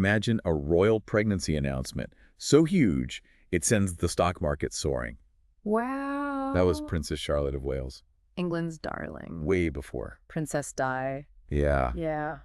Imagine a royal pregnancy announcement so huge it sends the stock market soaring. Wow. That was Princess Charlotte of Wales. England's darling. Way before. Princess Di. Yeah. Yeah.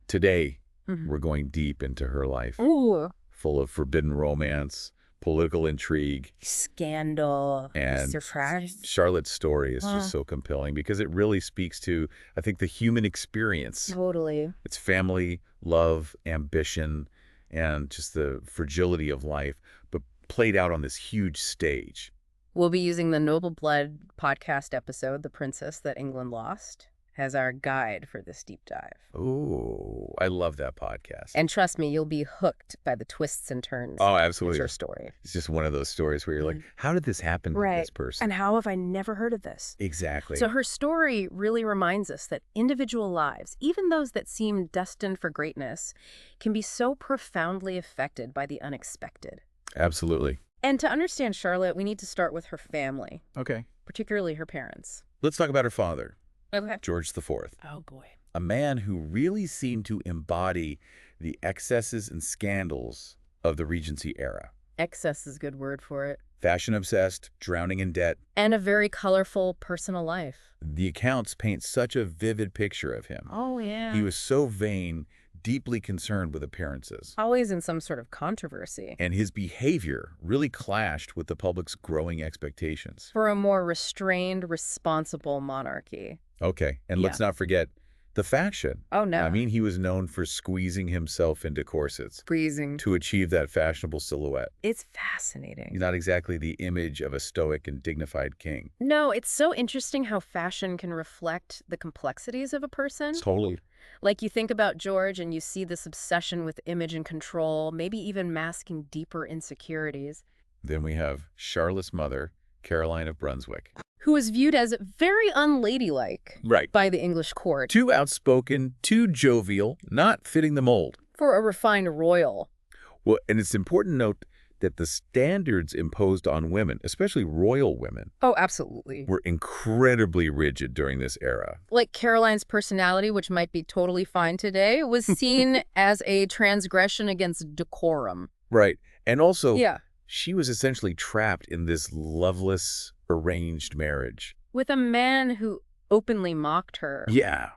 Today, Mhm. we're going deep into her life. Ooh. Full of forbidden romance, political intrigue. Scandal. And Surprise. Charlotte's story is just so compelling because it really speaks to, I think, the human experience. Totally. It's family, love, ambition, and just the fragility of life, but played out on this huge stage. We'll be using the Noble Blood podcast episode, The Princess That England Lost, as our guide for this deep dive. Oh, I love that podcast. And trust me, you'll be hooked by the twists and turns. Oh, absolutely. It's your story. It's just one of those stories where you're like, how did this happen to this person? And how have I never heard of this? Exactly. So her story really reminds us that individual lives, even those that seem destined for greatness, can be so profoundly affected by the unexpected. Absolutely. And to understand Charlotte, we need to start with her family, Okay. particularly her parents. Let's talk about her father, Okay. George IV. Oh, boy. A man who really seemed to embody the excesses and scandals of the Regency era. Excess is a good word for it. Fashion-obsessed, drowning in debt. And a very colorful personal life. The accounts paint such a vivid picture of him. Oh, yeah. He was so vain, deeply concerned with appearances. Always in some sort of controversy. And his behavior really clashed with the public's growing expectations. For a more restrained, responsible monarchy. Okay, and let's not forget the fashion. Oh, no. I mean, he was known for squeezing himself into corsets Freezing. to achieve that fashionable silhouette. It's fascinating. Not exactly the image of a stoic and dignified king. No, it's so interesting how fashion can reflect the complexities of a person. Totally. Like you think about George and you see this obsession with image and control, maybe even masking deeper insecurities. Then we have Charlotte's mother, Caroline of Brunswick. Who was viewed as very unladylike Right. by the English court. Too outspoken, too jovial, not fitting the mold. For a refined royal. Well, and it's important to note that the standards imposed on women, especially royal women, Oh, absolutely. were incredibly rigid during this era. Like Caroline's personality, which might be totally fine today, was seen as a transgression against decorum. Right. And also, Yeah. she was essentially trapped in this loveless, arranged marriage. With a man who openly mocked her. Yeah.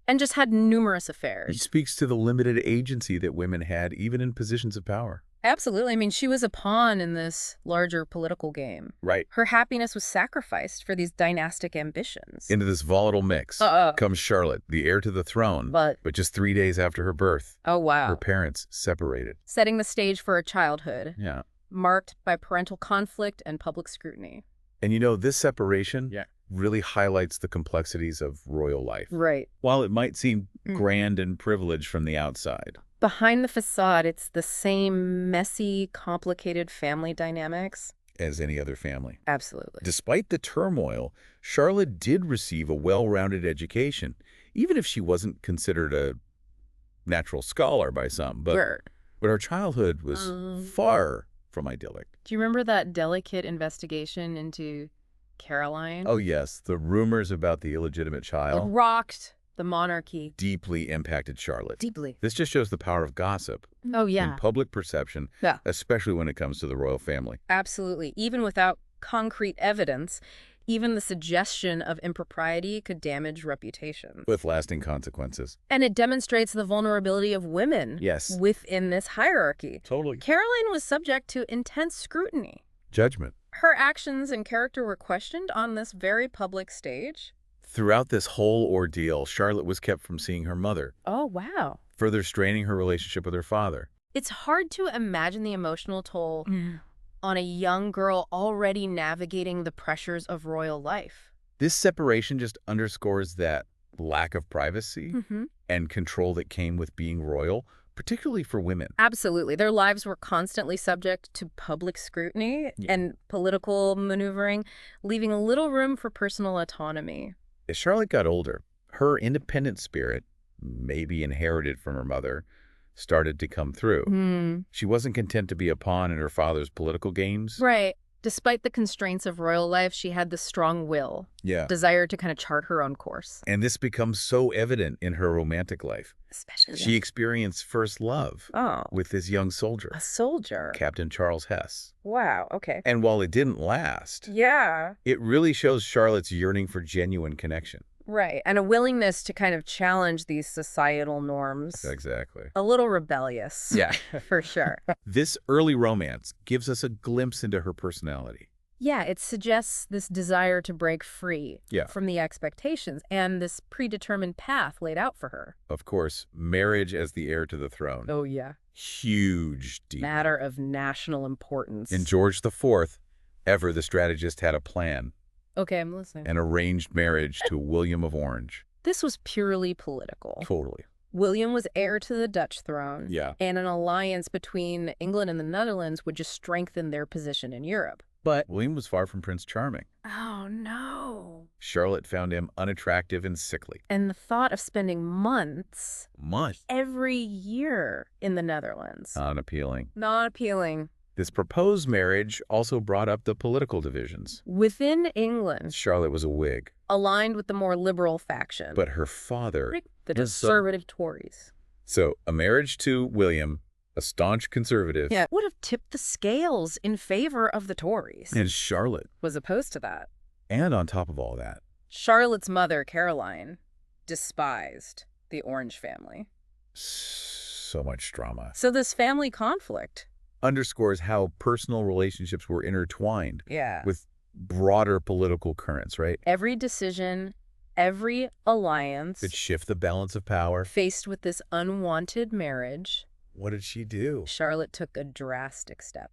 And just had numerous It affairs. speaks to the limited agency that women had, even in positions of power. Absolutely. I mean, she was a pawn in this larger political game. Right. Her happiness was sacrificed for these dynastic ambitions. Into this volatile mix comes Charlotte, the heir to the throne. But just 3 days after her birth, oh, wow. her parents separated. Setting the stage for a childhood Yeah. marked by parental conflict and public scrutiny. And you know, this separation really highlights the complexities of royal life. Right. While it might seem grand and privileged from the outside. Behind the facade, it's the same messy, complicated family dynamics. As any other family. Absolutely. Despite the turmoil, Charlotte did receive a well-rounded education, even if she wasn't considered a natural scholar by some. But her childhood was far from idyllic. Do you remember that delicate investigation into Caroline? Oh, yes. The rumors about the illegitimate It child rocked the monarchy. deeply impacted Charlotte. Deeply. This just shows the power of gossip Oh, in yeah. public perception, Yeah. especially when it comes to the royal family. Absolutely. Even without concrete evidence, even the suggestion of impropriety could damage reputations. With lasting consequences. And it demonstrates the vulnerability of women Yes. within this hierarchy. Totally. Caroline was subject to intense scrutiny. Judgment. Her actions and character were questioned on this very public stage. Throughout this whole ordeal, Charlotte was kept from seeing her mother, Oh, wow. further straining her relationship with her father. It's hard to imagine the emotional toll on a young girl already navigating the pressures of royal life. This separation just underscores that lack of privacy and control that came with being royal, particularly for women. Absolutely. Their lives were constantly subject to public scrutiny and political maneuvering, leaving little room for personal autonomy. As Charlotte got older, her independent spirit, maybe inherited from her mother, started to come through. She wasn't content to be a pawn in her father's political games. Right. Despite the constraints of royal life, she had this strong will, Yeah. desire to kind of chart her own course. And this becomes so evident in her romantic life. Especially She experienced first love with this young soldier, a soldier. Captain Charles Hess. Wow, okay. And while it didn't last, Yeah. it really shows Charlotte's yearning for genuine connection. Right, and a willingness to kind of challenge these societal norms. Exactly. A little rebellious. Yeah. For sure. This early romance gives us a glimpse into her personality. Yeah, it suggests this desire to break free Yeah. from the expectations and this predetermined path laid out for her. Of course, marriage as the heir to the throne. Oh, yeah. Huge deal. Matter of national importance. In George IV, Ever the strategist had a plan, Okay, I'm listening. an arranged marriage to William of Orange. This was purely political. Totally. William was heir to the Dutch throne. Yeah. And an alliance between England and the Netherlands would just strengthen their position in Europe. But William was far from Prince Charming. Oh, no. Charlotte found him unattractive and sickly. And the thought of spending months Months. every year in the Netherlands. Unappealing. Not appealing. This proposed marriage also brought up the political divisions. Within England, Charlotte was a Whig, aligned with the more liberal faction. but her father... The conservative Tories. So, a marriage to William, a staunch conservative, Would have tipped the scales in favor of the Tories. and Charlotte. Was opposed to that. And on top of all that, Charlotte's mother, Caroline, despised the Orange family. so much drama. So this family conflict. Underscores how personal relationships were intertwined with broader political currents, right? Every decision, every alliance That shift the balance of power. faced with this unwanted marriage, What did she do? Charlotte took a drastic step.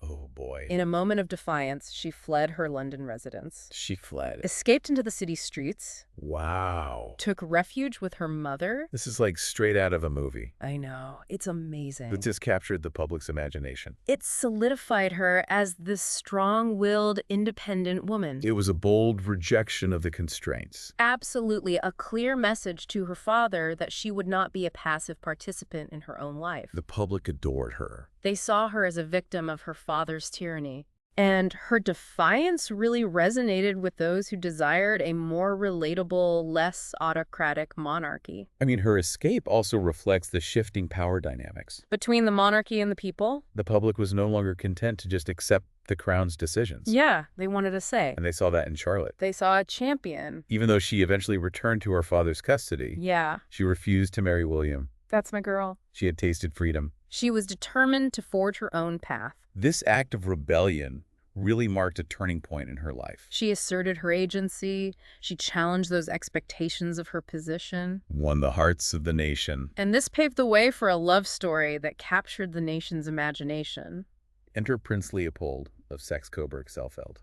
Oh, boy. In a moment of defiance, she fled her London residence, She fled. escaped into the city streets, Wow. took refuge with her mother. This is like straight out of a movie. I know, it's amazing. That just captured the public's imagination. It solidified her as this strong-willed, independent woman. It was a bold rejection of the constraints. Absolutely a clear message to her father that she would not be a passive participant in her own life. The public adored her. They saw her as a victim of her father's tyranny. And her defiance really resonated with those who desired a more relatable, less autocratic monarchy. I mean, her escape also reflects the shifting power dynamics. Between the monarchy and the people? The public was no longer content to just accept the crown's decisions. Yeah, they wanted a say. And they saw that in Charlotte. They saw a champion. Even though she eventually returned to her father's custody, Yeah, she refused to marry William. that's my girl. She had tasted freedom. She was determined to forge her own path. This act of rebellion really marked a turning point in her life. She asserted her agency. She challenged those expectations of her position. Won the hearts of the nation. And this paved the way for a love story that captured the nation's imagination. Enter Prince Leopold of Saxe-Coburg-Saalfeld,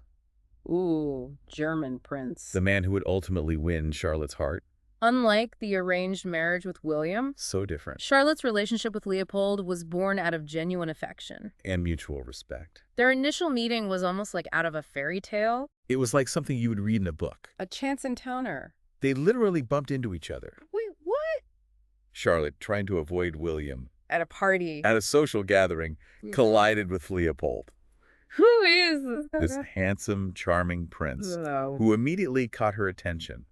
Ooh, German prince. the man who would ultimately win Charlotte's heart. Unlike the arranged marriage with William, So different. Charlotte's relationship with Leopold was born out of genuine affection. And mutual respect. Their initial meeting was almost like out of a fairy tale. It was like something you would read in a book. A chance encounter. They literally bumped into each other. Wait, what? Charlotte, trying to avoid William, At a party. at a social gathering, collided with Leopold, Who is this handsome, charming prince, who immediately caught her attention.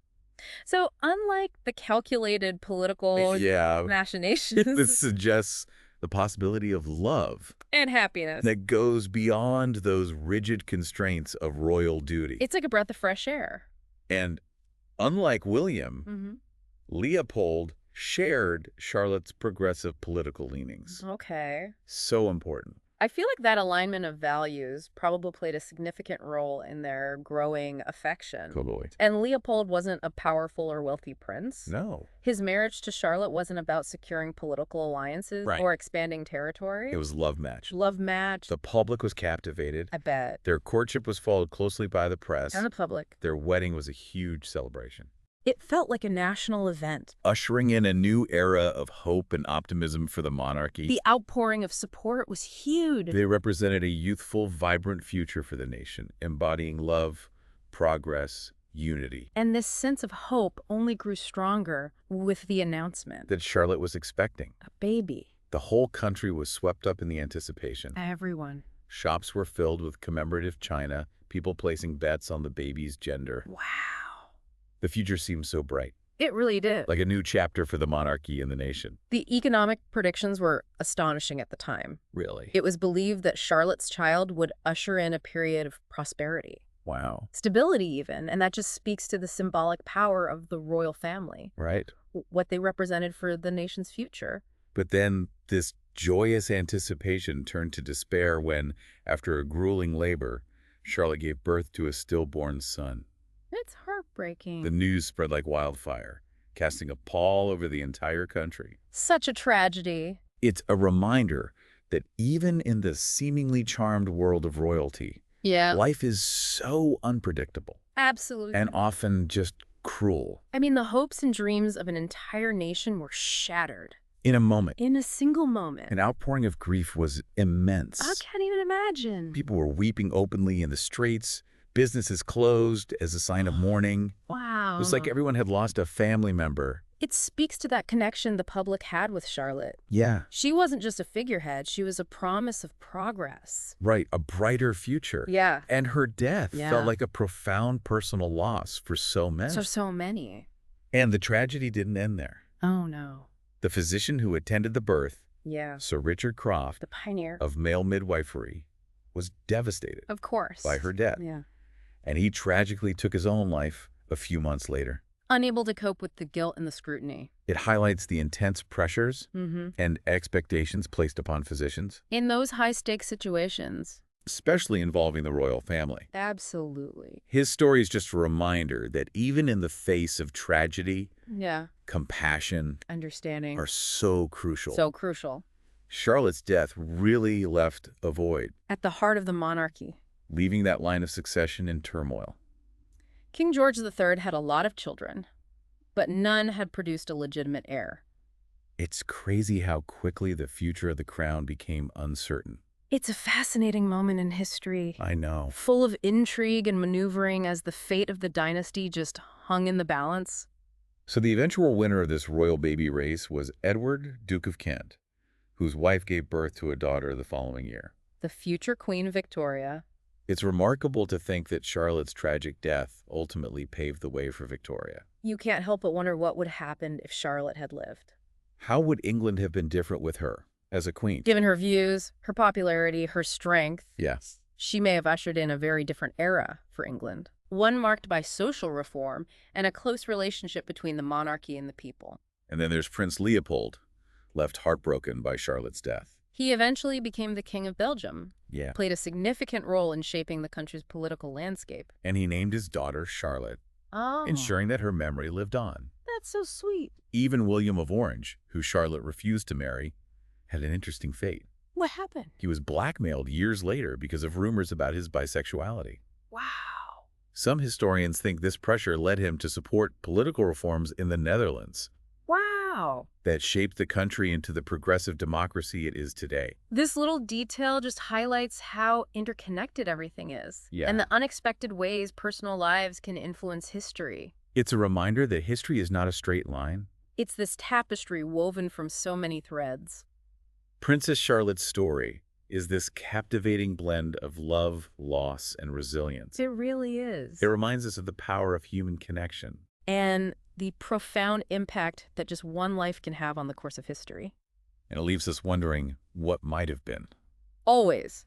So, unlike the calculated political Yeah, machinations this suggests the possibility of love and happiness, that goes beyond those rigid constraints of royal duty. it's like a breath of fresh air. And unlike William, Leopold shared Charlotte's progressive political leanings. Okay. So important. I feel like that alignment of values probably played a significant role in their growing affection. Totally. And Leopold wasn't a powerful or wealthy prince. No. His marriage to Charlotte wasn't about securing political alliances Right. or expanding territory. It was love match. Love match. The public was captivated. I bet. Their courtship was followed closely by the press. And the public. Their wedding was a huge celebration, It felt like a national event. ushering in a new era of hope and optimism for the monarchy. The outpouring of support was huge. They represented a youthful, vibrant future for the nation, embodying love, progress, unity And this sense of hope only grew stronger with the announcement. that Charlotte was expecting. A baby. The whole country was swept up in the anticipation. Everyone. Shops were filled with commemorative china, people placing bets on the baby's gender. Wow. The future seemed so bright, It really did. like a new chapter for the monarchy and the nation. The economic predictions were astonishing at the time. Really? It was believed that Charlotte's child would usher in a period of prosperity, Wow. stability even, and that just speaks to the symbolic power of the royal family, Right. what they represented for the nation's future. But then this joyous anticipation turned to despair when, after a grueling labor, Charlotte gave birth to a stillborn son. It's heartbreaking. The news spread like wildfire, casting a pall over the entire country. Such a tragedy. It's a reminder that even in the seemingly charmed world of royalty, Yeah. life is so unpredictable Absolutely. and often just cruel. I mean, the hopes and dreams of an entire nation were shattered In a moment, in a single moment. an outpouring of grief was immense. I can't even imagine. People were weeping openly in the streets. Businesses closed as a sign of mourning. Wow. It was like everyone had lost a family member. It speaks to that connection the public had with Charlotte. Yeah, She wasn't just a figurehead, she was a promise of progress. right, a brighter future. Yeah. And her death Yeah. felt like a profound personal loss for so many. So many. And the tragedy didn't end there. Oh, no. The physician who attended the birth, Yeah. Sir Richard Croft, The pioneer. of male midwifery, was devastated Of course. by her death. Yeah. And he tragically took his own life a few months later. Unable to cope with the guilt and the scrutiny. It highlights the intense pressures Mm-hmm. and expectations placed upon physicians, In those high-stakes situations. especially involving the royal family. Absolutely. His story is just a reminder that even in the face of tragedy, Yeah. compassion Understanding. are so crucial. So crucial. Charlotte's death really left a void, At the heart of the monarchy. leaving that line of succession in turmoil. King George III had a lot of children, but none had produced a legitimate heir. It's crazy how quickly the future of the crown became uncertain. It's a fascinating moment in history, I know. full of intrigue and maneuvering as the fate of the dynasty just hung in the balance. So the eventual winner of this royal baby race was Edward, Duke of Kent, whose wife gave birth to a daughter the following year. The future Queen Victoria. It's remarkable to think that Charlotte's tragic death ultimately paved the way for Victoria. You can't help but wonder what would happen if Charlotte had lived. How would England have been different with her as a queen? Given her views, her popularity, her strength, Yes. she may have ushered in a very different era for England. One marked by social reform and a close relationship between the monarchy and the people. And then there's Prince Leopold, left heartbroken by Charlotte's death. He eventually became the King of Belgium, Yeah. played a significant role in shaping the country's political landscape. And he named his daughter Charlotte, Oh, ensuring that her memory lived on. that's so sweet. Even William of Orange, who Charlotte refused to marry, had an interesting fate. What happened? He was blackmailed years later because of rumors about his bisexuality. Wow. Some historians think this pressure led him to support political reforms in the Netherlands Wow. that shaped the country into the progressive democracy it is today. This little detail just highlights how interconnected everything is. Yeah. And the unexpected ways personal lives can influence history. It's a reminder that history is not a straight line. It's this tapestry woven from so many threads. Princess Charlotte's story is this captivating blend of love, loss, and resilience. It really is. It reminds us of the power of human connection. And the profound impact that just one life can have on the course of history. And it leaves us wondering what might have been. Always.